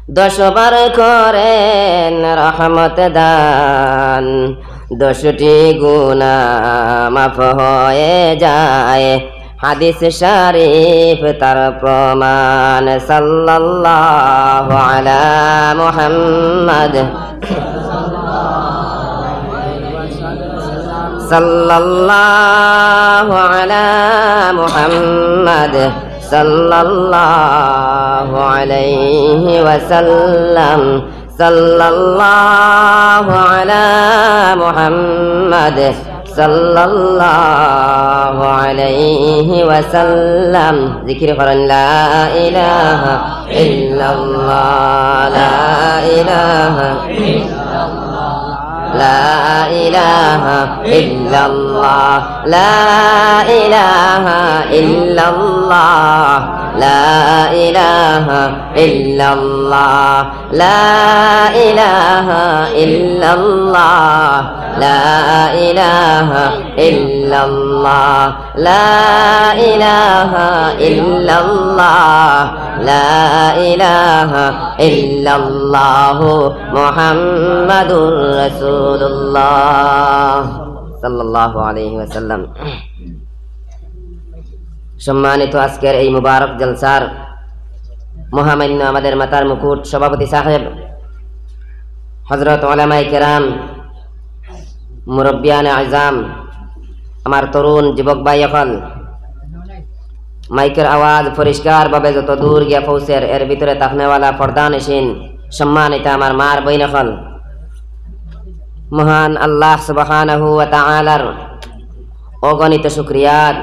10 বার করেন রহমত দান, 10টি গুনাহ মাফ হয়ে যায়। হাদিস শরীফ তার প্রমাণ। সাল্লাল্লাহু আলা মুহাম্মদ, সাল্লাল্লাহু আলা মুহাম্মদ, সাল্লাল্লাহু আলাইহি ওয়াসাল্লাম, সাল্লাল্লাহু আলা মুহাম্মদ, সাল্লাল্লাহু আলাইহি ওয়াসাল্লাম। জিকির করেন লা ইলাহা ইল্লাল্লাহ, লা ইলাহা লা ইলাহা ইল্লাল্লাহ, লা ইলাহা ইল্লাল্লাহ, লা ইলাহা ইল্লাল্লাহ, লা ইলাহা ইল্লাল্লাহ, লা ইলাহা ইল্লাল্লাহ, লা ইলাহা ইল্লাল্লাহ, লা ইলাহা ইল্লাল্লাহ মুহাম্মাদুর রাসূলুল্লাহ সাল্লাল্লাহু আলাইহি ওয়াসাল্লাম। সম্মানিত আজকের এই মুবারক জলসার মহামান্য আমাদের মাতার মুকুট সভাপতি সাহেব, হযরত উলামায়ে কেরাম, মুরব্বিয়ানে আযম, আমার তরুণ যুবক ভাই সকল, মাইকের আওয়াজ পরিষ্কার ভাবে যত দূর গিয়া পৌঁছের এর ভিতরে তাকনেওয়ালা পর্দানশীন সম্মানিত আমার মার বইন সকল, মহান আল্লাহ সুবহানাহু ওয়া তাআলার অগণিত শুকরিয়াত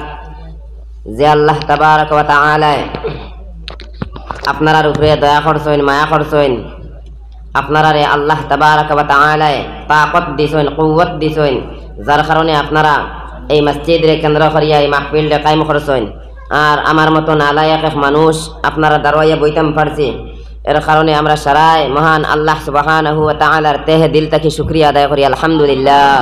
যে আল্লাহ তাবারক ওয়া তাআলা আপনার উপরে দয়া করছেন, মায়া করছেন। আপনারা আল্লাহ তাবারক ওয়া তাআলা তাকত দিছেন, কুওয়াত দিছেন, যার কারণে আপনারা এই মসজিদে কেন্দ্র করিয়া এই মাহফিলটা কায়েম করছেন। আর আমার মতো নালায়েক মানুষ আপনারা দাঁড়াইয়া বইতাম পারছি, এর কারণে আমরা সারাই মহান আল্লাহ সুবহানাহু ওয়া তাআলার তেহে দিল থেকে শুকরিয়া আদায় করি। আলহামদুলিল্লাহ।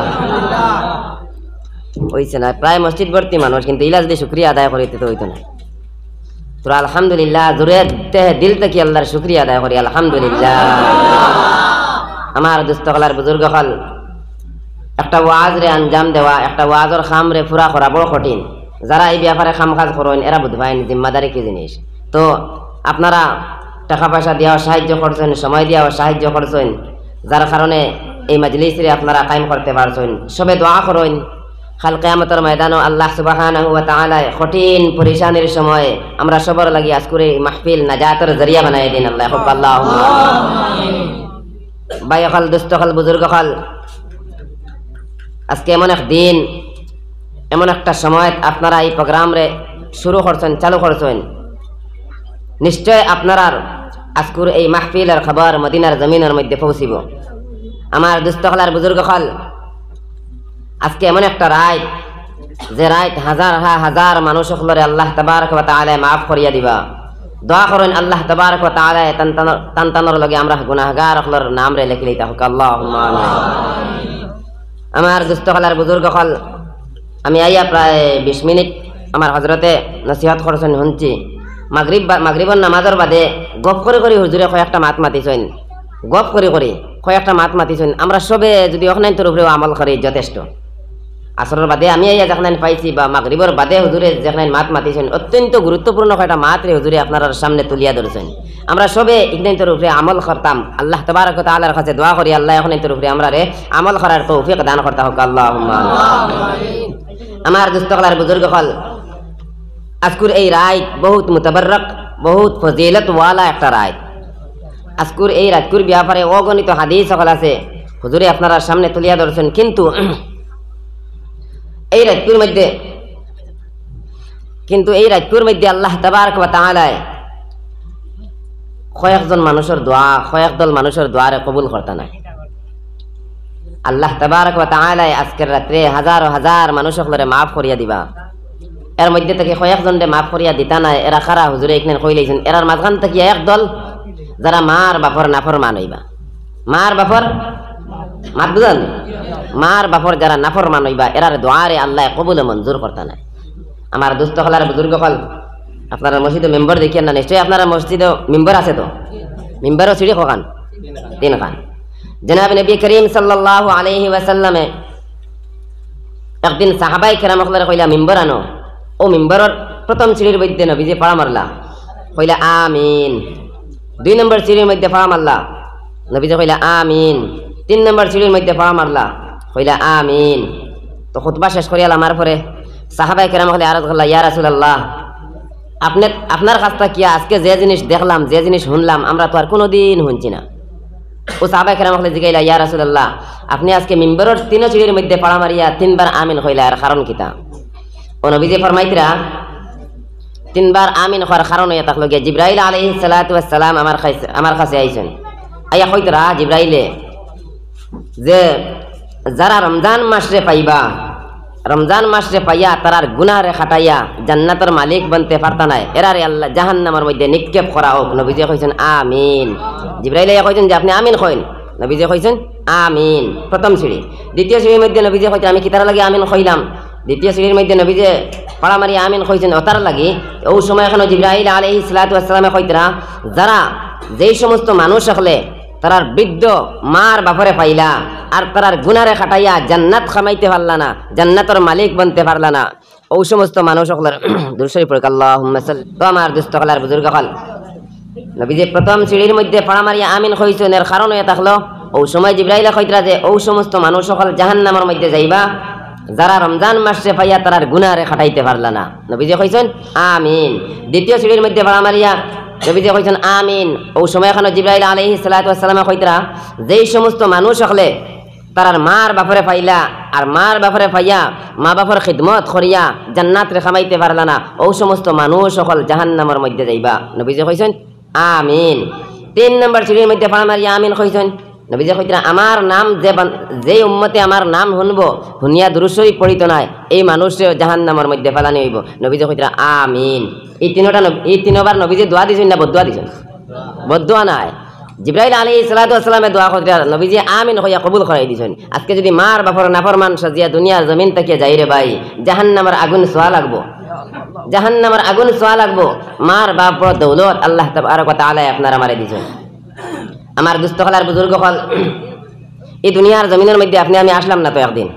হইছে না, প্রায় মসজিদ ভর্তি মানুষ, কিন্তু ইলা যদি শুকরিয়া আদায় করিতে তো হইতো না। তো আলহামদুলিল্লাহ, জোরে তেহে দিল থেকে আল্লাহর শুকরিয়া আদায় করি। আলহামদুলিল্লাহ। আমার দুস্থকলার বুজুর্গ হল, একটা ওয়াজ রে আঞ্জাম দেওয়া, একটা ওয়াজর খাম রে পুরা করা বড় কঠিন। যারা এই ব্যাপারে খাম কাজ করেন এরা বুঝবেন জিম্মাদারি কি জিনিস। তো আপনারা টাকা পয়সা দিয়াও সাহায্য করছেন, সময় দিয়াও সাহায্য করছেন, যার কারণে এই মজলিসে আপনারা কায়েম করতে পারছেন। সবে দোয়া করেন কাল কিয়ামতের ময়দানে আল্লাহ সুবহানাহু ওয়া তাআলা কঠিন পরেশানির সময় আমরা সবার লাগি আজকের এই মাহফিল নাজাতের জরিয়া বানায় দিন আল্লাহ। আল্লাহুম্মা আমিন। ভাই হল, দুস্থ হল, বুজুর্গ হল, আজকে এমন এক দিন, এমন একটা সময় আপনারা এই প্রোগ্রাম রে শুরু করছেন, চালু করছেন। নিশ্চয় আপনারা আজকের এই মাহফিলের খবর মদিনার জমিনের মধ্যে পৌঁছিব। আমার দুস্থ হলার বুজুর্গ হল, আজকে এমন একটা রাত, যে রাত হাজার হাজার মানুষ সকলরে আল্লাহ তাবারক ওয়া তাআলা মাফ করিয়া দিবা। দোয়া করেন আল্লাহ তাবারক ওয়া তাআলা তানতানোর লগে আমরা গুনাহগার সকলের নাম রে লিখে লইতা হোক। আল্লাহুম্মা আমিন। আমার দুস্থ হলার বুজুর্গ হল, আমি আইয়া প্রায় 20 মিনিট আমার হজরতে নসিহত করছেন শুনছি। মাগরিবর নামাজের বাদে গপ করে করে হুজুরে কয়েকটা মাত মাতিছেন, গপ করে করে কয়েকটা মাত মাতিছেন। আমরা সবে যদি ওখানে তোর উপরেও আমল করি যথেষ্ট। আসরের বাদে আমি আইয়া যেখানে পাইছি, বা মাগরিবর বাদে হুজুরে যেখানে মাত মাতিছেন, অত্যন্ত গুরুত্বপূর্ণ কয়েকটা মাত রে হুজুরে আপনার সামনে তুলিয়া ধরেছেন। আমরা সবে এখানে তোর উপরে আমল করতাম। আল্লাহ তাবারক ওয়া তাআলার কাছে দোয়া করি আল্লাহ এখানে তোর উপরে আমরা রে আমল করার তৌফিক দান করতে হোক। আল্লাহুম্মা আমিন। আমার দুস্থকলার বুজুর্গ হল, আজকের এই রাত বহুত মুতাবাররক, বহুত ফজিলত ওয়ালা একটা রাত। আজকের এই রাতকুর ব্যাপারে অগণিত হাদিস সকল আছে, হুজুরে আপনারা সামনে তুলিয়া ধরছেন। কিন্তু এই রাতকুর মধ্যে আল্লাহ তাবারক ওয়া তাআলা কয়েকজন মানুষের দোয়া, কয়েকদল মানুষের দোয়ারে কবুল করতে নাই। আল্লাহ তাবারক ওয়া তাআলা আজকের রাত্রে হাজার হাজার মানুষ সকলরে মাফ করিয়া দিবা। এর মধ্যে থেকে কয়েকজনরে মাফ করিয়া দিতা নাই। এরা খারা হুজুরে এখানে কই লাইছেন, এরার মাঝখান থেকে একদল যারা মার বাপর নাফরমান হইবা। মার বাপর মাত বুঝেন, মার বাপর যারা নাফরমান হইবা, এরার দোয়ারে আল্লাহ কবুলে মঞ্জুর করতে নাই। আমার দুস্থ হলার বুজুর্গ হল, আপনারা মসজিদে মেম্বার দেখিয়েন না? নিশ্চয়ই আপনারা মসজিদে মেম্বার আছে তো? মিম্বারও সিঁড়ি কখান? 3 খান। জনাব নবী করিম সাল্লাল্লাহু আলাইহি ওয়াসাল্লামে একদিন সাহাবায়ে কেরাম হকলে কইলা মিম্বার আনো। ও মিম্বারের প্রথম সিঁড়ির মধ্যে নবীজি পাড়া মারলা, কইলা আমিন। 2 নম্বর সিঁড়ির মধ্যে পাড়া মারলা, নবীজি কইলা আমিন। 3 নম্বর সিঁড়ির মধ্যে পাড়া মারলা, কইলা আমিন। তো খুতবা শেষ করিয়াল আমার পরে সাহাবায়ে কেরাম হকলে আরজ করলা, ইয়া রাসূলুল্লাহ, আপনার কাছটা কি আজকে যে জিনিস দেখলাম, যে জিনিস শুনলাম, আমরা তো আর কোনোদিন শুনছি না। ও সাহাবায়ে কেরাম হকলে জিগাইলা, ইয়া রাসূলুল্লাহ, আপনি আজকে মিম্বরের 3 সিঁড়ির মধ্যে পাড়া মারিয়া 3 বার আমিন কইলা, এর কারণ কিতা? ও নবীজি ফরমাইতরা 3 বার আমিন করার কারণ হইয়া থাকলো গিয়া জিবরাইল আলাইহিস সালাতু ওয়াস সালাম আমার কাছে আইছেন। আইয়া কইতরা জিবরাইলে যে যারা রমজান মাসে পাইবা, রমজান মাসে পাইয়া তারার গুনাহরে খাটাইয়া জান্নাতের মালিক বনতে পারতা নাই, এরারে আল্লাহ জাহান্নামের মধ্যে নিক্ষেপ করা হোক। নবীজি কইছেন আমিন। জিবরাইল কইছেন যে আপনি আমিন কইন, নবীজি কইছেন আমিন। প্রথম সিঁড়ি। দ্বিতীয় সিঁড়ির মধ্যে নবীজি কইছেন আমি কিতার লাগি আমিন কইলাম। দ্বিতীয় সিঁড়ির মধ্যে নবীজি পাড়া মারি আমিন কইছেন ওতার লাগি। ওই সময় এখন জিবরাইল আলাইহিস সালাতু ওয়াস সালামে কইতরা যারা যেই সমস্ত মানুষ হলে তারার বৃদ্ধ মার বাপরে পাইলা আর তারার গুনারে খাটাইয়া জান্নাত খামাইতে পারলা না, জান্নাতের মালিক বনতে পারলা না, ওই সমস্ত মানুষ সকলের দুরূদ শরীফ পড়ে আল্লাহুম্মা সাল্লি। তো আমার দুস্থ কলার বুজুর্গ হল নবীজি প্রথম সিঁড়ির মধ্যে পাড়া মারিয়া আমিন কইছেন, এর কারণ হয়ে থাকলো ওই সময় জিবরাইল কইতরা যে ওই সমস্ত মানুষ সকল জাহান্নামের মধ্যে যাইবা যারা রমজান মাসে পাইয়া তারার গুনারে খাটাইতে পারলা না। নবীজি কইছেন আমিন। দ্বিতীয় সিঁড়ির মধ্যে পাড়া মারিয়া নবীজি কইছেন আমিন। ওই সময় এখন জিবরাইল আলাইহিস সালাতু ওয়াস সালাম কইতরা যেই সমস্ত মানুষ সকলে তারার মার বাপরে পাইলা আর মার বাপরে পাইয়া মা বাপর খিদমত করিয়া জান্নাত রে খামাইতে পারলা না, ওই সমস্ত মানুষ সকল জাহান্নামের মধ্যে যাইবা। নবীজি কইছেন আমিন। 3 নম্বর সিঁড়ির মধ্যে পাড়া মারিয়া আমিন কইছেন। নবীজি কইতরা আমার নাম যে উম্মতে আমার নাম শুনবো, শুনিয়া দুরূদ শরীফ পড়িত নাই, এই মানুষে জাহান্নামের মধ্যে ফেলানি হইব। নবীজি কইতরা আমিন। এই 3বার নবীজি দোয়া দিছেন না বদদোয়া দিছেন? বদদোয়া নাই। জিবরাইল আলাইহিস সালাতু ওয়াস সালামে দোয়া কইতরা নবীজি আমিন কইয়া কবুল করাই দিছেন। আজকে যদি মার বাপর নাফরমান সাজিয়া দুনিয়ার জমিন থেকে যাই রে ভাই, জাহান্নামের আগুন ছোঁয়া লাগবো, জাহান্নামের আগুন ছোঁয়া লাগবো। মার বাপর দৌলত আল্লাহ তাবারক ওয়া তাআলা আপনারা আমারে দিছেন। আমার দুস্থ হলার বুজুর্গ হল এই দুনিয়ার জমিনের মধ্যে আপনি আমি আসলাম না, তো একদিন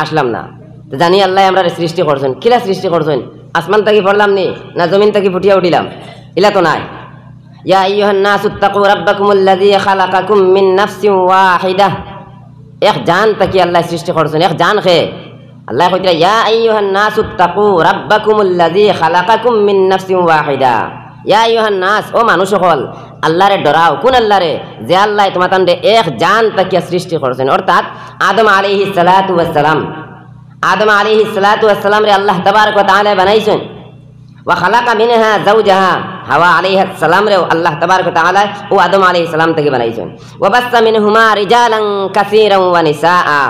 আসলাম না তো জানি আল্লাহ আমরা সৃষ্টি করছেন। কিলা সৃষ্টি করছেন? আসমান থাকি পড়লাম নি না জমিন থাকি ফুটিয়া উঠিলাম? ইলা তো নাই। ইয়া আইয়ুহান নাসু তাকু রাব্বাকুমুল্লাযী খালাকাকুম মিন নাফসিন ওয়াহিদাহ, এক জান থাকি আল্লাহ সৃষ্টি করছেন, এক জান খে আল্লাহ কইতরা ইয়া আইয়ুহান নাসু তাকু রাব্বাকুমুল্লাযী খালাকাকুম মিন নাফসিন ওয়াহিদা। ইয়া আইয়ুহান নাস, ও মানুষ সকল আল্লাহরে ডরাও। কোন আল্লাহরে? যে আল্লাহ তোমাদের এক জান তাকিয়া সৃষ্টি করছেন, অর্থাৎ আদম আলাইহিস সালাতু ওয়াস সালাম। আদম আলাইহিস সালাতু ওয়াস সালাম রে আল্লাহ তাবারক ওয়া তাআলা বানাইছেন। ওয়া খালাকা মিনহা যাওজাহা, হাওয়া আলাইহিস সালাম রে আল্লাহ তাবারক ওয়া তাআলা ও আদম আলাইহিস সালাম থেকে বানাইছেন। ওয়া বাসসা মিনহুমা রিজালান কাসীরান ওয়া নিসাআ,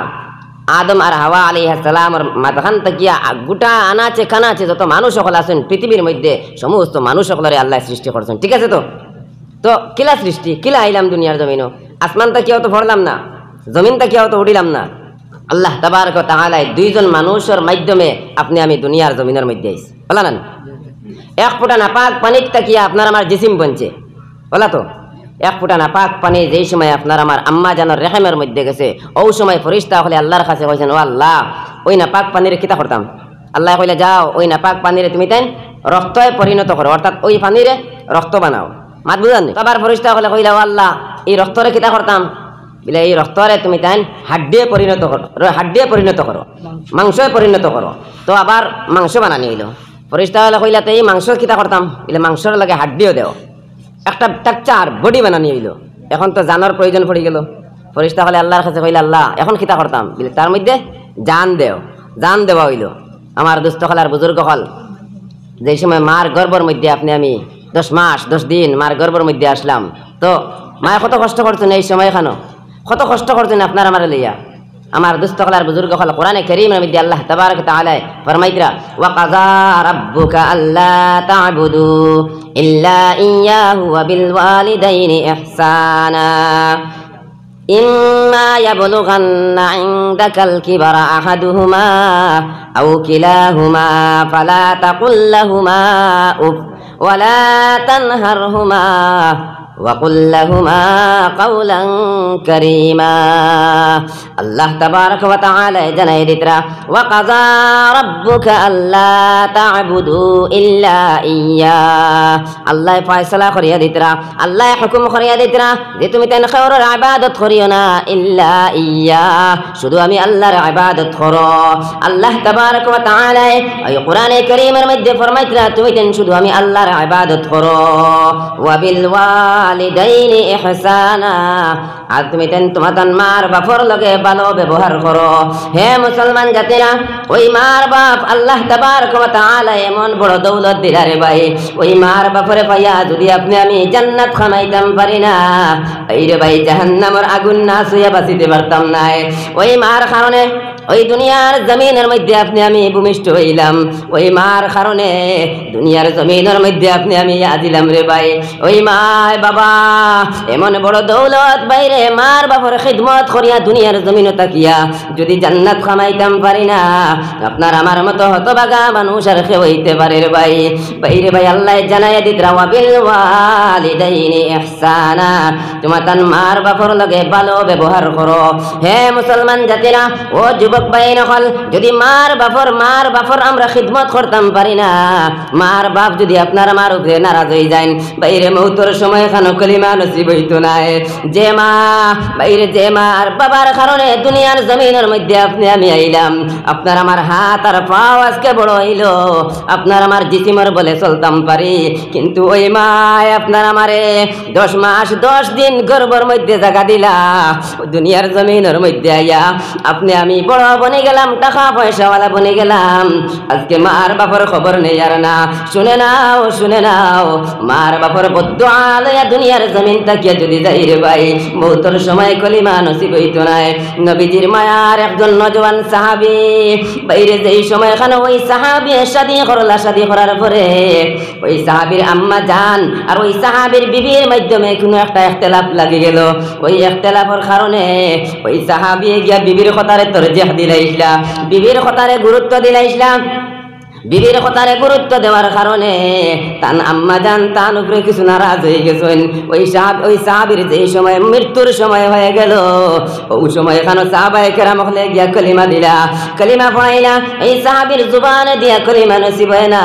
আদম আর হাওয়া আলাইহিস সালামের মাঝখান তাকিয়া গোটা আনাচে কানাচে যত মানুষ সকল আছেন পৃথিবীর মধ্যে সমস্ত মানুষ সকলের আল্লাহ সৃষ্টি করছেন। ঠিক আছে? তো কিলা সৃষ্টি, কিলা আইলাম দুনিয়ার জমিনও, আসমান তাকিয়াও তো ভরলাম না, জমিন তাকিয়াও তো উঠিলাম না। আল্লাহ তাবারক ওয়া তাআলা 2 জন মানুষের মাধ্যমে আপনি আমি দুনিয়ার জমিনের মধ্যে আইছি, বলা না? এক ফোঁটা নাপাক পানির তাকিয়া আপনার আমার জিসিম বনছে, বলা তো? এক ফোঁটা নাপাক পানি যেই সময় আপনার আমার আম্মা জানার রেহেমের মধ্যে গেছে, ওই সময় ফেরেশতা হলে আল্লাহর কাছে কইছেন, ও আল্লাহ ওই নাপাক পানিরে কিতা করতাম? আল্লাহ কইলে যাও ওই নাপাক পানিরে তুমি তাই রক্তয়ে পরিণত করো, অর্থাৎ ওই পানিরে রক্ত বানাও। মাত বুঝাননি? আবার ফেরেশতা হলে কইলা, ও আল্লাহ এই রক্তরে কিতা করতাম? বলে এই রক্তরে তুমি তাই হাড্ডিয়ে পরিণত করো, হাড্ডিয়ে পরিণত করো, মাংসে পরিণত করো। তো আবার মাংস বানানি হইল। ফেরেশতা হলে কইলা তো এই মাংস কিতা করতাম? বলে মাংসর লাগে হাড্ডিও দেও, একটা স্ট্রাকচার বডি বানানি হইল। এখন তো জানার প্রয়োজন পড়ে গেল। ফেরেশতা হলে আল্লাহর কাছে কইলা, আল্লাহ এখন কিতা করতাম? বলে তার মধ্যে জান দেও, জান দেওয়া হইল। আমার দুস্থ হলার বুজুর্গ হল যে সময় মার গর্ভের মধ্যে আপনি আমি 10 মাস 10 দিন মার গর্ভের মধ্যে আসলাম, তো মায়ে কত কষ্ট করছেন এই সময়, এখানো কত কষ্ট করছেন আপনার আমার লইয়া। আমার দুস্থ হলার বুজুর্গ হল কোরআনে কারীমের মধ্যে আল্লাহ তাবারক ওয়া তাআলা ফরমাইতরা, ওয়া কাযা রাব্বুকা আল্লা তা'বুদু ইল্লা ইয়্যাহু ওয়া বিল ওয়ালিদাইনি ইহসানা ইম্মা ইয়াবলুগান্না ইনদাকাল কিবারা আহাদুহুমা আও কিলাহুমা ফালা তাকুল লাহুমা উফ ওয়ালা তানহারহুমা وقل لهما قولا كريما الله تبارك وتعالى جناي دترا وقضى ربك ألا تعبدوا إلا إياه الله فيصلة خريا دترا الله حكم خريا دترا যে তুমি তেন খাওয়ার ইবাদত করিও না ইল্লা ইয়া শুধু আমি আল্লাহর ইবাদত করো আল্লাহ তাবারক ওয়া তাআলা এই কোরআনে কারীমের মধ্যে ফরমাইতরা তুমি তেন শুধু আমি আল্লাহর ইবাদত করো ওয়া বিল ওয়ালিদাইনি ইহসানা আর তুমি তেন তোমার মার বাপর লগে ভালো ব্যবহার করো হে মুসলমান জাতিরা ওই মার বাপ আল্লাহ তাবারক ওয়া তাআলা এমন বড় দৌলত দিলারে ভাই ওই মার বাপরে পাইয়া যদি আপনি আমি জান্নাত খামাইতাম পারি না এই রে ভাই জাহান্নামের আগুন না ছুঁয়ে বাঁচিতে পারতাম না ওই মার কারণে ওই দুনিয়ার জমিনের মধ্যে আপনি আমি ভূমিষ্ঠ হইলাম ওই মার কারণে দুনিয়ার জমিনের মধ্যে আপনি আমি আজিলাম রে ভাই ওই মা বাবা এমন বড় দৌলত বাইরে মার বাবার খিদমত করিয়া দুনিয়ার জমিনে তাকিয়া যদি জান্নাত কামাইতাম পারি না আপনার আমার মতো হতভাগা মানুষ আর কেউ হইতে পারে রে ভাই বাইরে ভাই আল্লাহ জানাইয়া দিতরা ওয়া বিল ওয়ালিদাইনি ইহসানা তোমার তান মার বাবার লগে ভালো ব্যবহার করো হে মুসলমান জাতিরা ও যুবক ভাই নকল যদি মার বাপর আমরা খিদমত করতাম পারি না মার বাপ যদি আপনার আমার উপরে নারাজ হয়ে যায় বাইরে মৌতর সময় খানো কলিমা নসিব হইতো না যে মা বাইরে যে মার বাবার কারণে দুনিয়ার জমিনের মধ্যে আপনি আমি আইলাম আপনার আমার হাত আর পাও আজকে বড় হইল আপনার আমার জিসিমর বলে চলতাম পারি কিন্তু ওই মা আপনার আমারে 10 মাস 10 দিন গর্ভের মধ্যে জায়গা দিলা দুনিয়ার জমিনের মধ্যে আইয়া আপনি আমি বড় বনে গেলাম টাকা পয়সাওয়ালা বনে গেলাম আজকে মার বাপর খবর নেই আর না শুনে নাও মার বাপর বদদুআ লইয়া দুনিয়ার জমিন তাকিয়া যদি যাই রে ভাই মৌতর সময় কলিমা নসিব হইতো না নবীজির মায়ার একজন নজওয়ান সাহাবী বাইরে যেই সময় খানো ওই সাহাবী শাদী করার পরে ওই সাহাবীর আম্মা জান আর ওই সাহাবীর বিবির মাধ্যমে কোনো একটা ইখতিলাফ লাগি গেল ওই ইখতিলাফের কারণে ওই সাহাবী গিয়া বিবির কথারে তরজিহ দিলাইছিলা বিবির কথারে গুরুত্ব দিলাইছিলা বিবির কথারে গুরুত্ব দেওয়ার কারণে তান আম্মা জান তান উপরে কিছু নারাজ হয়ে গেছেন ওই সাহাবীর যে সময় মৃত্যুর সময় হয়ে গেল ওই সময় এখানে সাহাবায়ে কেরাম হলে গিয়া কলিমা দিলা কলিমা পড়াইলা এই সাহাবীর জবানে দিয়া কলিমা নসিব হয় না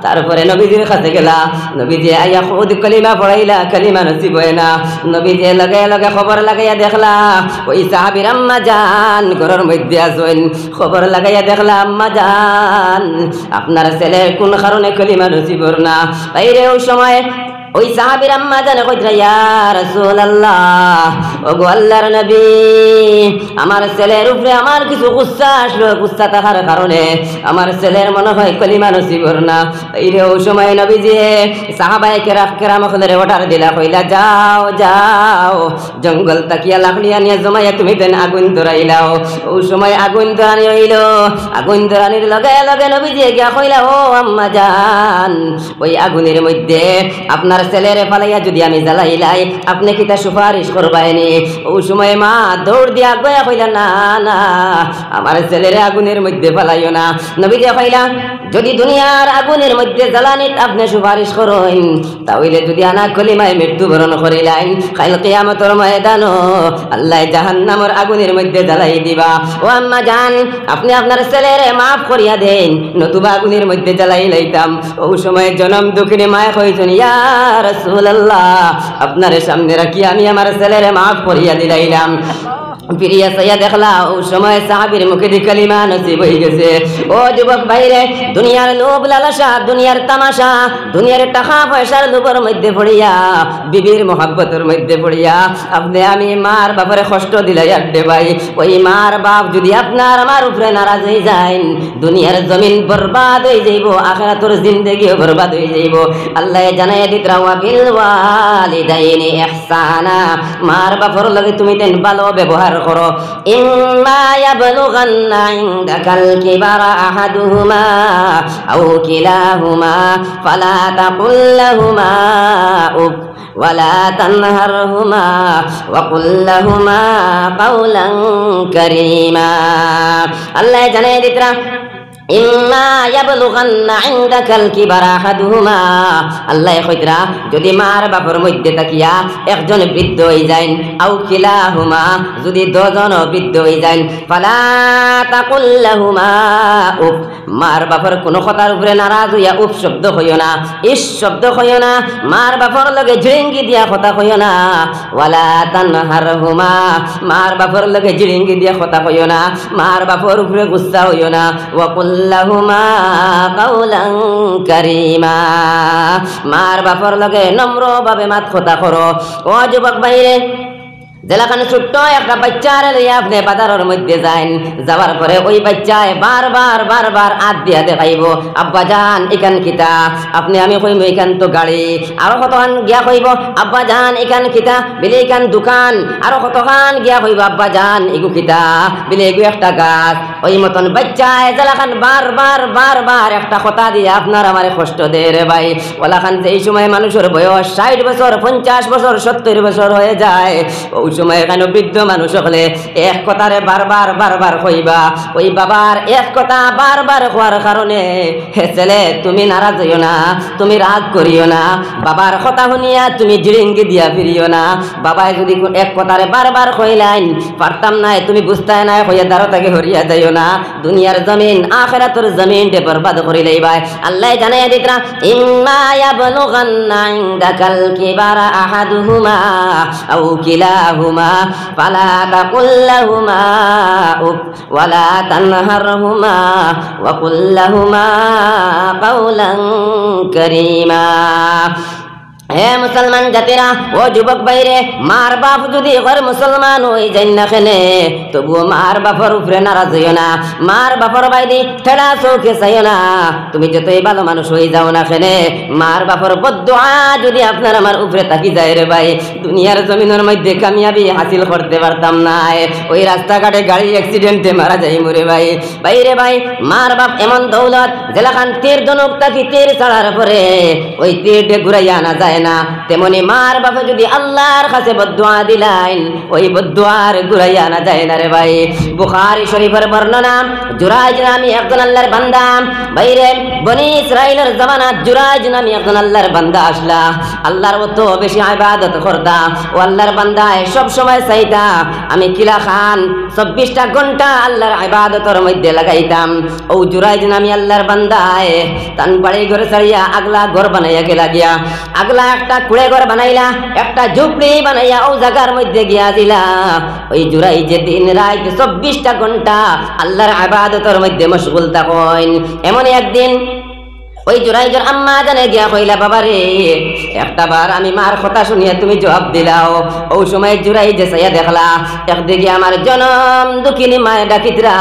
তারপরে নবীজির কাছে গেলা নবীজি আইয়া খুদ কলিমা পড়াইলা কলিমা নসিব হয় না নবীজি লগে লগে খবর লাগাইয়া দেখলা ওই সাহাবীর আম্মা জান ঘরের মধ্যে আছেন খবর লাগাইয়া দেখলা আম্মা জান আপনার ছেলের কোন কারণে কলিমা নসিব না বাইরে ওই সময় ওই সাহাবীর আম্মা জানে কইরা ইয়া রাসূলুল্লাহ ওগো আল্লাহর নবী আমার ছেলের উপরে আমার কিছু গুসা থাকার কারণে আমার ছেলের মনে হয় কলিমা নসিব না বাইরে ওই সময় নবীজি সাহাবায়ে কেরাম হলে অর্ডার দিলা কইলা যাও জঙ্গল তাকিয়া লাকড়িয়া নিয়ে জমাইয়া তুমি দেন আগুন ধরাইলাও ওই সময় আগুন ধরানি হইল আগুন ধরানির লগে লগে নবীজি গিয়া কইলা ও আম্মা জান ওই আগুনের মধ্যে আপনার ছেলেরে ফালাইয়া যদি আমি জ্বালাইলাই আপনি কি তা সুপারিশ করবাইনি ওই সময় মা দৌড় দিয়া গয়া কইলা না আমার ছেলেরে আগুনের মধ্যে ফালাইও না নবীজি কইলা যদি দুনিয়ার আগুনের মধ্যে জ্বালানিত আপনি সুপারিশ করেন তাহলে যদি আনা কলিমায় মৃত্যুবরণ করিলেন কাল কিয়ামতের ময়দানও আল্লাহ জাহান্নামের আগুনের মধ্যে জ্বালাই দিবা ও আম্মা জান আপনি আপনার ছেলেরে মাফ করিয়া দেন নতুবা আগুনের মধ্যে জ্বালাই লাইতাম ওই সময় জনম দুঃখিনী মায়া কইছেন ইয়া রাসূলুল্লাহ আপনার সামনে রাখি আমি আমার ছেলেরে মাফ করিয়া দিলাইলাম ফিরিয়া সাইয়া দেখলা ওই সময় সাহাবীর মুখে দি কালিমা নসিব হয়ে গেছে ও যুবক ভাইরে দুনিয়ার লোভ লালসা দুনিয়ার তামাশা দুনিয়ার টাকা পয়সার লোভের মধ্যে পড়িয়া বিবির মহব্বতের মধ্যে পড়িয়া আপনি আমি মার বাপরে কষ্ট দিলাই আড্ডে ভাই ওই মার বাপ যদি আপনার আমার উপরে নারাজ হয়ে যায় দুনিয়ার জমিন বরবাদ হয়ে যাইব আখিরাতের জিন্দেগিও বরবাদ হয়ে যাইব আল্লাহ জানাইয়া দিতরা ওয়া বিল ওয়ালিদাইনি ইহসানা মার বাপর লগে তুমি তেন ভালো ব্যবহার করো ইম্মা ইয়াবলুগান্না ইনদাকাল কিবারা আহাদুহুমা আও কিলাহুমা ফালা তাকুল লাহুমা উফ ওয়ালা তানহারহুমা ওয়া কুল লাহুমা কাওলান কারীমা আল্লাহ জানাই দিতরা ইম্মা ইয়াবলুগান্না ইনদাকাল কিবারা আহাদুহুমা, আল্লাহ কইতরা যদি মার বাপর মধ্যে তাকিয়া একজন বৃদ্ধ হয়ে যায়, আও কিলাহুমা যদি দুজন বৃদ্ধ হয়ে যায়, ফালা তাকুল লাহুমা উফ, মার বাপর কোন কথার উপরে নারাজ হইয়া উফ শব্দ হইও না, ইস শব্দ হইও না, মার বাপর লগে ঝিড়িঙ্গি দিয়া কথা হইও না, ওয়ালা তানহারহুমা, মার বাপর লগে ঝিড়িঙ্গি দিয়া কথা হইও না, মার বাপর উপরে গুসা হইও না, ওয়া কুল্লাহুমা কাওলান কারীমা, মার বাপর লগে নম্র ভাবে মাত কথা করো। ও যুবক ভাইরে, যেখানে ছোট্ট একটা বাচ্চারে লইয়া আপনি বাজারের মধ্যে যান, যাওয়ার পরে ওই বাচ্চায় বারবার হাত দিয়া দেখাইব, আব্বা জান এখান কিতা, আপনি আমি কইব এখান তো গাড়ি, আরো কতখান গিয়া কইব আব্বা জান এখান কিতা, বিলে এখান দোকান, আরো কতখান গিয়া কইব আব্বা জান এগু কিতা, বিলে এগু একটা গাছ। ওই মতন বাচ্চায় যেখান বারবার একটা কথা দিয়ে আপনার আমার কষ্ট দেয় রে ভাই। ওলাখান যে এই সময় মানুষের বয়স 60 বছর 50 বছর 70 বছর হয়ে যায়, ওই সময় এখানে বৃদ্ধ মানুষ হলে এক কথারে বারবার কইবা, ওই বাবার এক কথা বারবার হওয়ার কারণে হে ছেলে তুমি নারাজ হইও না, তুমি রাগ করিও না, বাবার কথা শুনিয়া তুমি জিড়িঙ্গি দিয়া ফিরিও না। বাবাই যদি এক কথারে বারবার কইলেন পারতাম না, তুমি বুঝতাই না কইয়া দ্বারা তাকে হরিয়া যাইও না, দুনিয়ার জমিন আখিরাতের জমিন দে বরবাদ করি লইবাই। আল্লাহ জানাইয়া দিতরা ইম্মা ইয়াবলুগান্না ইনদাকাল কিবারা আহাদুহুমা আও কিলাহুমা ফালা তাকুল লাহুমা উফ ওয়ালা তানহারহুমা ওয়া কুল লাহুমা কাওলান কারীমা। হে মুসলমান জাতিরা, ও যুবক ভাইরে, মার বাপ যদি ঘর মুসলমান হয়ে যাই না কেনে, তবুও মার বাপর উপরে নারাজ হইও না, মার বাপর বাইদি ঠেলা চৌকে চাইও না। তুমি যতই ভালো মানুষ হয়ে যাও না কেনে, মার বাপর বদদুআ যদি আপনার আমার উপরে তাকি যায় রে ভাই, দুনিয়ার জমিনের মধ্যে কামিয়াবি হাসিল করতে পারতাম না, ওই রাস্তাঘাটে গাড়ি অ্যাক্সিডেন্টে মারা যাই মরে ভাই। ভাইরে ভাই, মার বাপ এমন দৌলত যেখান তীর ধনুক তাকি তীর ছাড়ার পরে ওই তীরটে ঘুরাইয়া আনা যায় না, তেমনি মার বাপে যদি আল্লাহর কাছে বদদুআ দিলেন ওই বদদুআর ঘুরাইয়া আনা যায় না রে ভাই। বুখারী শরীফের বর্ণনা, জুরাইজ নামে একজন আল্লাহর বান্দা, বাইরে বনি ইসরাইলের জামানাত জুরাইজ নামে একজন আল্লাহর বান্দা আসলা, আল্লাহর অত বেশি ইবাদত করতা, ও আল্লাহর বান্দায় সব সময় চাইতা আমি কিলা খান 24টা ঘন্টা আল্লাহর ইবাদতের মধ্যে লাগাইতাম। ও জুরাইজ নামে আল্লাহর বান্দায় তান বাড়ি ঘরে ছাড়িয়া আগলা ঘর বানাইয়া গেলা গিয়া, আগলা একটা কুড়ে ঘর বানাইলা, একটা ঝুপড়ি বানাইয়া ও জায়গার মধ্যে গিয়া দিলা। ওই জুরাইজ দিন রাত 24টা ঘন্টা আল্লাহর ইবাদতের মধ্যে মশগুল থাকেন। এমন একদিন ওই জুরাইজের আম্মা জানে গিয়া কইলা, বাবা রে একটা বার আমি মার কথা শুনিয়া তুমি জবাব দিলাও। ওই সময় জুরাইজে চাইয়া দেখলা, একদিকে আমার জনম দুঃখিনী মায়ের ডাকিতরা,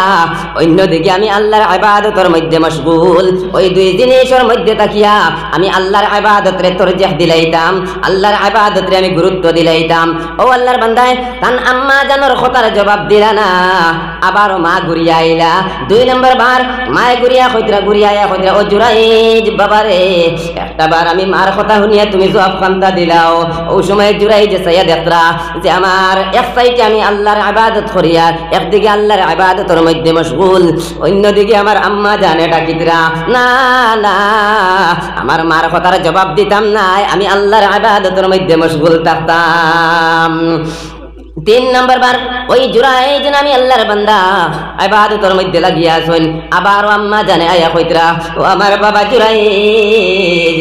অন্যদিকে আমি আল্লাহর ইবাদতের মধ্যে মশগুল। ওই দুই জিনিসের মধ্যে তাকিয়া আমি আল্লাহর ইবাদতরে তরজিহ দিলাইতাম, আল্লাহর ইবাদতরে আমি গুরুত্ব দিলাইতাম। ও আল্লাহর বান্দায় তান আম্মা জানোর কথার জবাব দিলা না, আবারও মা ঘুরিয়া আইলা। 2 নম্বর বার মায়ে ঘুরিয়া কইতরা ও জুরাইজ বাবারে একটা বার আমি মার কথা শুনিয়া তুমি জবাব কান্তা দিলাও। ওই সময় জুরাইজ চাইয়া দেখরা যে আমার এক সাইডে আমি আল্লাহর ইবাদত করিয়া একদিকে আল্লাহর ইবাদতের মধ্যে মশগুল, অন্যদিকে আমার আম্মা জানে ডাকিতরা না না আমার মার কথার জবাব দিতাম না, আমি আল্লাহর ইবাদতের মধ্যে মশগুল থাকতাম। 3 নম্বর বার ওই জুরাইজ নামে আল্লাহর বান্দা ইবাদতের মধ্যে লাগিয়া আছেন, আবার আম্মা জানে আয়া কইতরা ও আমার বাবা জুরাইজ,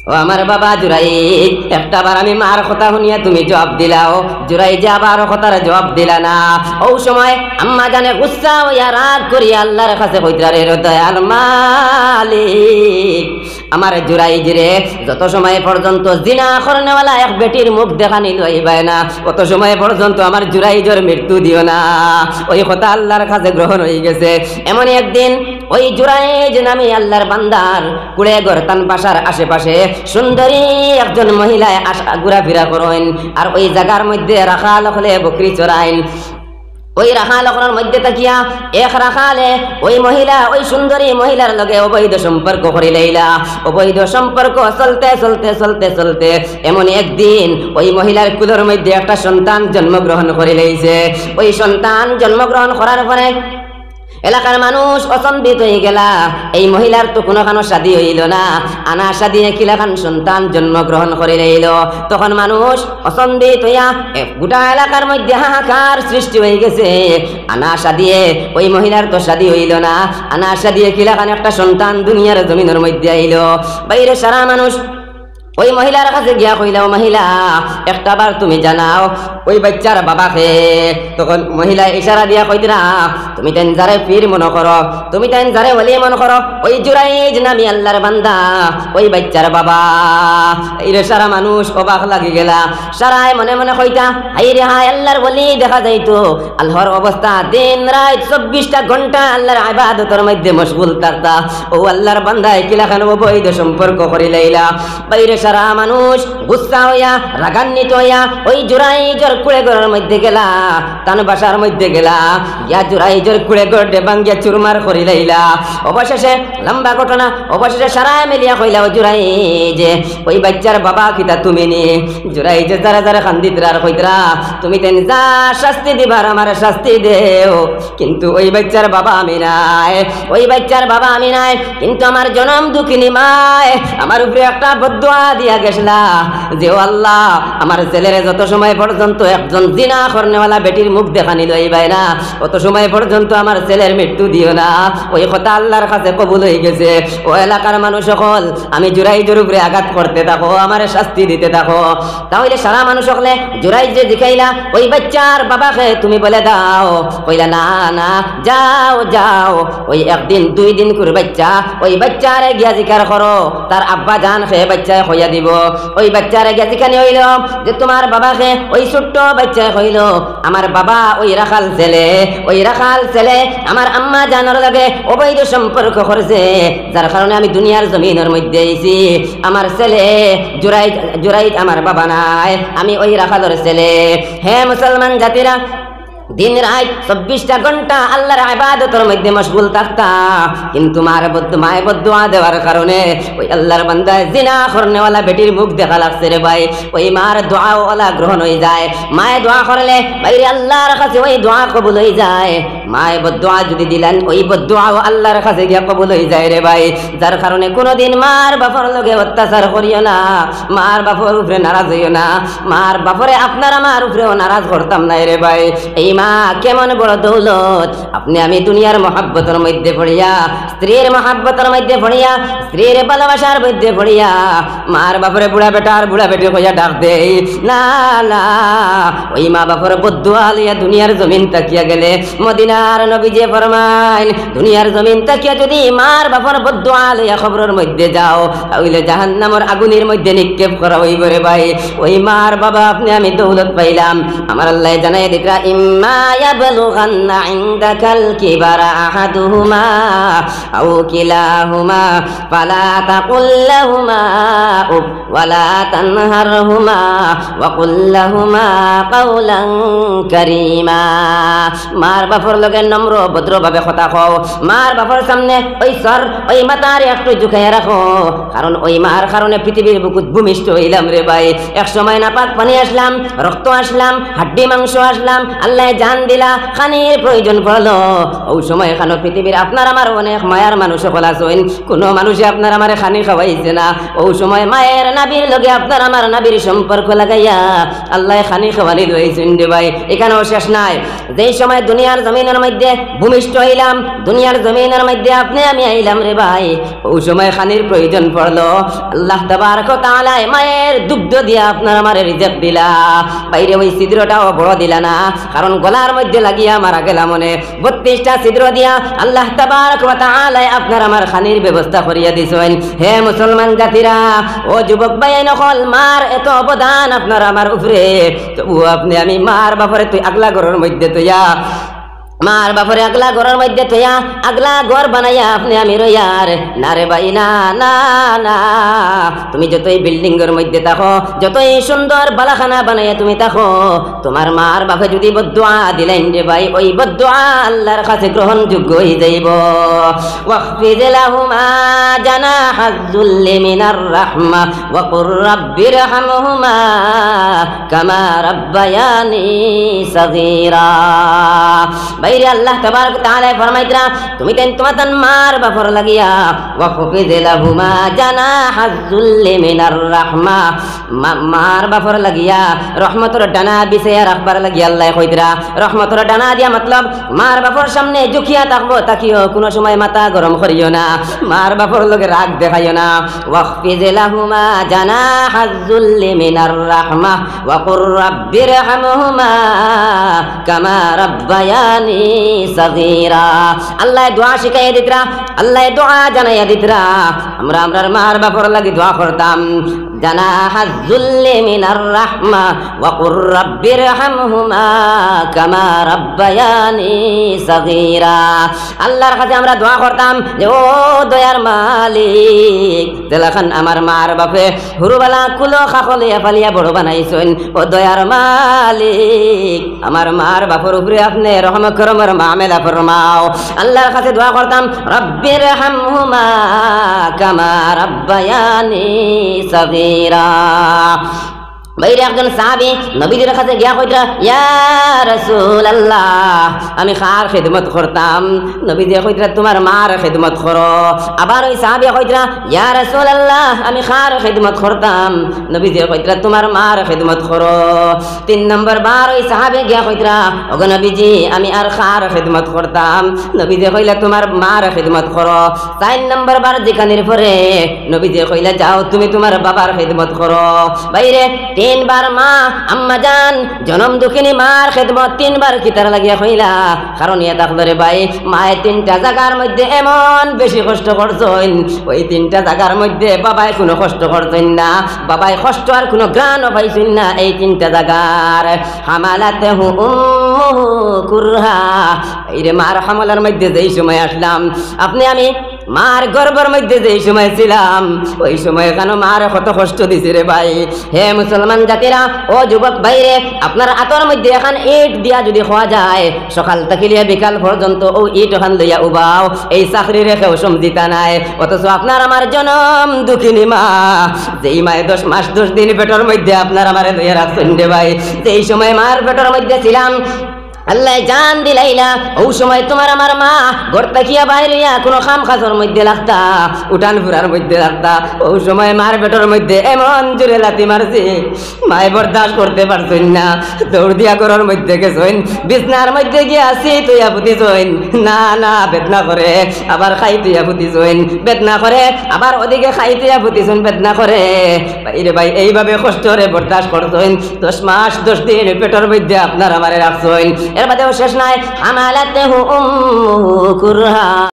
ও আমার বাবা জুরাইজ একটা বার আমি মার কথা শুনিয়া তুমি জবাব দিলাও। জুরাইজ আবার কথার জবাব দিলা না। ওই সময় আম্মা জানে গুসা হইয়া রাগ করিয়া আল্লাহর কাছে কইতরা রে দয়াল মালিক, আমার জুরাইজ রে যত সময় পর্যন্ত জিনা করনেওয়ালা এক বেটির মুখ দেখানি লইবাই না, কত সময় পর্যন্ত আমার জুরাইজের মৃত্যু দিও না। ওই কথা আল্লাহর কাছে গ্রহণ হয়ে গেছে। এমন একদিন ওই জুরাইজ নামে আল্লাহর বান্দার কুড়ে গরতান বাসার আশেপাশে সুন্দরী একজন মহিলায় ঘোরাফেরা করেন, আর ওই জায়গার মধ্যে রাখাল হলে বকরি চড়াইন। ওই রাখাল ওখানের মধ্যে তাকিয়া এক রাখালে ওই মহিলা ওই সুন্দরী মহিলার লগে অবৈধ সম্পর্ক করে লইলা। অবৈধ সম্পর্ক চলতে চলতে চলতে চলতে এমন একদিন ওই মহিলার কুলের মধ্যে একটা সন্তান জন্মগ্রহণ করে লইছে। ওই সন্তান জন্মগ্রহণ করার পরে এলাকার মানুষ অসন্দিত হয়ে গেলা, এই মহিলার তো কোনোখানো শাদী হইল না, আনা শাদী কিলাখান সন্তান জন্মগ্রহণ করে লইল। তখন মানুষ অসন্দিত হইয়া গোটা এলাকার মধ্যে হাহাকার সৃষ্টি হয়ে গেছে। আনা শাদিয়ে ওই মহিলার তো শাদী হইল না, আনা শাদিয়ে কিলাখান একটা সন্তান দুনিয়ার জমিনের মধ্যে আইল। বাইরে সারা মানুষ ওই মহিলার কাছে গিয়া কইলাও, মহিলা একটা বার তুমি জানাও ওই বাচ্চার বাবাকে। তখন মহিলা ইশারা দিয়া কইতরা, তুমি তেন যারে পীর মনে করো, তুমি তেন যারে ওলি মনে করো, ওই জুরাইজ নামি আল্লাহর বান্দা ওই বাচ্চার বাবা। এই রে সারা মানুষ অবাক লাগি গেলা। সারাই মনে মনে কইতা, হাই রে হাই, আল্লাহর ওলি দেখা যাইতো আল্লাহর অবস্থা দিন রাত 24টা ঘন্টা আল্লাহর ইবাদতের মধ্যে মশগুল থাকতা, ও আল্লাহর বান্দা কিলাখান অবৈধ সম্পর্ক করি লাইলা। বাইরে সারা মানুষ গুসা হইয়া রাগান্বিত হইয়া ওই জুরাইজর কুড়ে ঘরের মধ্যে গেলা, তান বাসার মধ্যে গেলা, গিয়া জুরাইজর কুড়ে ঘর ডেবাং গিয়া চুরমার করি লাইলা। অবশেষে লম্বা ঘটনা, অবশেষে সারা মিলিয়া কইলা, ও জুরাইজ ওই বাচ্চার বাবা কিতা তুমি নি? জুরাইজে যারা যারা খান্দিতরা আর কইতরা, তুমি তেন যা শাস্তি দিবার আমার শাস্তি দেও, কিন্তু ওই বাচ্চার বাবা আমি নাই, ওই বাচ্চার বাবা আমি নাই। কিন্তু আমার জনম দুঃখিনী মায় আমার উপরে একটা বদদুয়া দিয়া গেছলা যে ও আল্লাহ, আমার ছেলের যত সময় পর্যন্ত একজন জিনা করনেওয়ালা বেটির মুখ দেখানি লইবাই না, তত সময় পর্যন্ত আমার ছেলের মৃত্যু দিও না। ওই কথা আল্লাহর কাছে কবুল হয়ে গেছে। ও এলাকার মানুষ সকল আমি জুরাইজের উপরে আঘাত করতে থাকো, আমার শাস্তি দিতে থাকো। তাহলে সারা মানুষ সকলে জুরাইজ যে দেখাইলা ওই বাচ্চার বাবাকে তুমি বলে দাও। কইলা না না, যাও যাও, ওই একদিন 2 দিন করে বাচ্চা ওই বাচ্চারে গিয়া জিকার করো, তার আব্বা জান খেয়ে বাচ্চায় হইয়া দিব। ওই বাচ্চারে গিয়া জিখানি হইল যে তোমার বাবাকে, ওই ছোট্ট বাচ্চায় হইল আমার বাবা ওই রাখাল ছেলে, ওই রাখাল ছেলে আমার আম্মা জানার লাগে অবৈধ সম্পর্ক করেছে, যার কারণে আমি দুনিয়ার জমিনের মধ্যে আইছি। আমার ছেলে জুরাইজ, জুরাইজ আমার বাবা নাই, আমি ওই রাখালের ছেলে। হে মুসলমান জাতিরা, দিন রাত 24টা ঘন্টা আল্লাহর ইবাদতের মধ্যে মশগুল থাকতা, কিন্তু মায়ের বদদুয়া দেওয়ার কারণে ওই আল্লাহর বান্দা জিনা করনেওয়ালা বেটির মুখ দেখা লাগছে রে ভাই। ওই মার দোয়া ওলা গ্রহণ হয়ে যায়। মায়ে দোয়া করলে বাইরে আল্লাহর কাছে ওই দোয়া কবুল হয়ে যায়। মায়ে বদদুয়া যদি দিলেন ওই বদদুয়াও আল্লাহর কাছে গিয়ে কবুল হয়ে যায় রে ভাই। যার কারণে কোনোদিন মার বাপর লগে অত্যাচার করিও না, মার বাপর উপরে নারাজ হইও না। মার বাপরে আপনার আমার উপরেও নারাজ করতাম না রে ভাই। এই মা কেমন বড় দৌলত। আপনি আমি দুনিয়ার মহাব্বতের মধ্যে পড়িয়া, স্ত্রীর মহাব্বতের মধ্যে পড়িয়া, স্ত্রীর ভালোবাসার মধ্যে পড়িয়া মার বাপরে বুড়া বেটা আর বুড়া বেটি কইয়া ডাক দেই না না। ওই মা বাপর বদদুয়া লইয়া দুনিয়ার জমিন তাকিয়া গেলে মদিনার নবী যে ফরমাইন, দুনিয়ার জমিন তাকিয়া যদি মার বাপর বদদুয়া লইয়া খবরের মধ্যে যাও, তাহলে জাহান্নামের আগুনের মধ্যে নিক্ষেপ করা হইব রে ভাই। ওই মার বাবা আপনি আমি দৌলত পাইলাম। আমার আল্লাহ জানাই দিতরা, ইম্মা ইয়াবলুগান্না ইনদাকাল কিবারা আহাদুহুমা আও কিলাহুমা ফালা তাকুল লাহুমা উফ ওয়ালা তানহারহুমা ওয়া কুল লাহুমা কাওলান কারীমা। মার বাপর লগে নম্র ভদ্রভাবে কথা কও। মার বাপর সামনে ওই সর ওই মাথার একটু ঝুঁকাইয়া রাখো, কারণ ওই মার কারণে পৃথিবীর বুকুত ভূমিষ্ঠ হইলাম রে ভাই। এক সময় নাপাক পানি আসলাম, রক্ত আসলাম, হাড্ডি মাংস আসলাম, আল্লাহ জান দিলা, খানির প্রয়োজন পড়লো। ওই সময় খানো পৃথিবীর আপনার আমার অনেক মায়ার মানুষ সকল আছেন, কোনো মানুষে আপনার আমার খানি খাওয়াইছে না। ওই সময় মায়ের নাবির লগে আপনার আমার নাবির সম্পর্ক লাগাইয়া আল্লাহ খানি খাওয়ানি লইছেন রে ভাই। এখানেও শেষ নাই। যেই সময় দুনিয়ার জমিনের মধ্যে ভূমিষ্ঠ হইলাম, দুনিয়ার জমিনের মধ্যে আপনি আমি আইলাম রে ভাই, ওই সময় খানির প্রয়োজন পড়লো। আল্লাহ তাবারক ওয়া তাআলা মায়ের দুগ্ধ দিয়া আপনার আমার রিজিক দিলা। বাইরে ওই ছিদ্রটাও বড় দিলা না, কারণ গলার মধ্যে লাগিয়া মারা গেলাম মনে 32টা ছিদ্র দিয়া আল্লাহ তাবারক ওয়া তাআলা আপনার আমার খানির ব্যবস্থা করিয়া দিছেন। হে মুসলমান জাতিরা, ও যুবক ভাই নকল, মার এত অবদান আপনার আমার উপরে, তবু আপনি আমি মার বাপরে তুই আগলা ঘরের মধ্যে তুইয়া, মার বাপরে আগলা ঘরের মধ্যে তুইয়া আগলা ঘর বানাইয়া আপনি আমি রইয়ার না রে ভাই। না না না, তুমি যতই বিল্ডিং এর মধ্যে থাকো, যতই সুন্দর বালাখানা বানাইয়া তুমি থাকো, তোমার মার বাপে যদি বদদুয়া দিলেন রে ভাই, ওই বদদুয়া আল্লাহর কাছে গ্রহণযোগ্য হয়ে যাইব। ওয়াখফিদ লাহুমা জানাহাজ যুল্লি মিনার রাহমা ওয়া কুর রাব্বিরহামহুমা কামা রাব্বায়ানি সগীরা। বাইরে আল্লাহ তাবারক ওয়া তাআলা ফরমাইতরা তুমি তেন তোমার তান মার বাপর লাগিয়া ওয়াখফিদ লাহুমা জানাহাজ যুল্লি মিনার রাহমা, মার বাপর লাগিয়া রহমতের ডানা বিছাইয়া রাখবার লাগিয়া আল্লাহ কইতরা রহমতের ডানা দিয়া মতলব মার বাপর সামনে ঝুঁকিয়া থাকবো, তাকিও কোনো সময় মাথা গরম করিও না, মার বাপর লগে রাগ দেখাইও না। ওয়াখফিদ লাহুমা জানাহাজ যুল্লি মিনার রাহমা ওয়া কুর রাব্বিরহামহুমা কামা রাব্বায়ানি সগীরা। আল্লাহ দোয়া শিখাইয়া দিতরা, আল্লাহ দোয়া জানাইয়া দিতরা, আমরা আমরার মার বাপর লাগি দোয়া করতাম জানাহাজ যুল্লি মিনার রাহমা ওয়া কুর রাব্বিরহামহুমা কামা রাব্বায়ানি সগীরা। আল্লাহর কাছে আমরা দোয়া করতাম যে ও দয়ার মালিক, দেলাখান আমার মার বাপে হুরুবালা কুলো খাখলিয়া ফালিয়া বড় বানাইছেন, ও দয়ার মালিক আমার মার বাপর উপরে আপনি রহম করমের মামেলা ফরমাও। আল্লাহর কাছে দোয়া করতাম রব্বিরহামহুমা কামা রাব্বায়ানি সগীরা। বাইরে একজন সাহাবী নবীজির কাছে গিয়া কইরা ইয়া রাসূলুল্লাহ আমি খার খিদমত করতাম। নবীজি কইরা তোমার মার খিদমত করো। আবার ওই সাহাবী কইরা ইয়া রাসূলুল্লাহ আমি খার খিদমত করতাম। নবীজি কইরা তোমার মার খিদমত করো। 3 নম্বর বার ওই সাহাবী গিয়া কইরা ওগো নবীজি আমি আর খার খিদমত করতাম। নবীজি কইলা তোমার মার খিদমত করো। 4 নম্বর বার জিকানির পরে নবীজি কইলা যাও তুমি তোমার বাবার খিদমত করো। বাইরে 3 বার মা আম্মা জান জনম দুঃখিনী মার খেদমত 3 বার কিতার লাগিয়া কইলা, কারণ ইয়া থাকলো রে ভাই মায়ে 3টা জায়গার মধ্যে এমন বেশি কষ্ট করছেন, ওই 3টা জায়গার মধ্যে বাবাই কোনো কষ্ট করছেন না, বাবাই কষ্ট আর কোনো গ্রাণও পাইছেন না এই 3টা জায়গার। হামালাতেহু উম্মুহু কুরহা, এই রে মার হামলার মধ্যে যেই সময় আসলাম আপনি আমি মার গর্ভের মধ্যে যেই সময় ছিলাম ওই সময় কেন মার কত কষ্ট দিছে রে ভাই। হে মুসলমান জাতিরা ও যুবক বাইরে আপনার আতর মধ্যে এখন ইট দিয়া যদি খাওয়া যায় সকাল থেকে লিয়া বিকাল পর্যন্ত ও ইট ওখান লইয়া উবাও, এই চাকরি রেখেও সমজিতা নাই। অথচ আপনার আমার জনম দুঃখিনী মা, যেই মায়ে 10 মাস 10 দিন পেটের মধ্যে আপনার আমার লইয়া রাখছেন রে ভাই, যেই সময় মার পেটের মধ্যে ছিলাম আল্লাহ জান দিলাইলা ও সময় তোমার আমার মা ঘর তাকিয়া বাইরিয়া কোনো খাম খাজর মধ্যে লাগতা, উঠান ফুরার মধ্যে লাগতা, ও সময় মার পেটের মধ্যে এমন জোরে লাথি মারছে মায়ে বরদাস্ত করতে পারছেন না, দৌড় দিয়া ঘরের মধ্যে গেছেন, বিছনার মধ্যে গিয়া আসি তুইয়া পুতিছেন, না না বেদনা করে আবার খাই তুইয়া পুতিছেন, বেদনা করে আবার ওদিকে খাই তুইয়া পুতিছেন, বেদনা করে বাইরে ভাই এইভাবে কষ্টরে বরদাস্ত করছেন 10 মাস 10 দিন পেটের মধ্যে আপনার আমারে রাখছেন। এর বাদেও শেষ নাই হামালাতেহু উম্মুহু কুরহা।